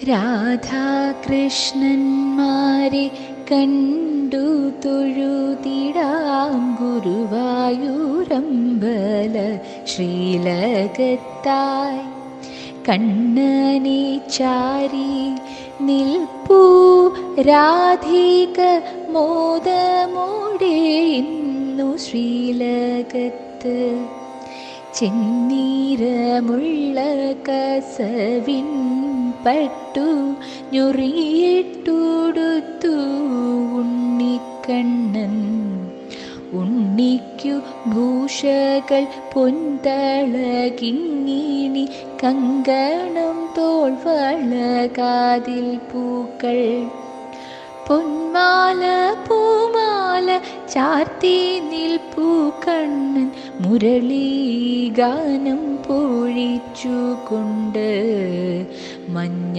രാധാകൃഷ്ണന്മാരെ കണ്ടു തൊഴുതിടാം ഗുരുവായൂരമ്പല ശ്രീലകത്തായി. കണ്ണനെ ചാരി നിൽപ്പൂ രാധിക മോദമോടെ ഇന്നു ശ്രീലകത്ത്. ചെന്നീരമുള്ള കസവിൻ പട്ടു ഞൊറിയിട്ടുടുത്തു ഉണ്ണിക്കണ്ണൻ. ഉണ്ണിക്കു ഭൂഷകൾ പൊൻതളകിങ്ങിണി കങ്കണം തോൾവള കാതിൽ പൂക്കൾ. പൊന്മാല പൂമാല ചാർത്തി നിൽപ്പൂ കണ്ണൻ മുരളീഗാനം പൊഴിച്ചുകൊണ്ട് മഞ്ഞ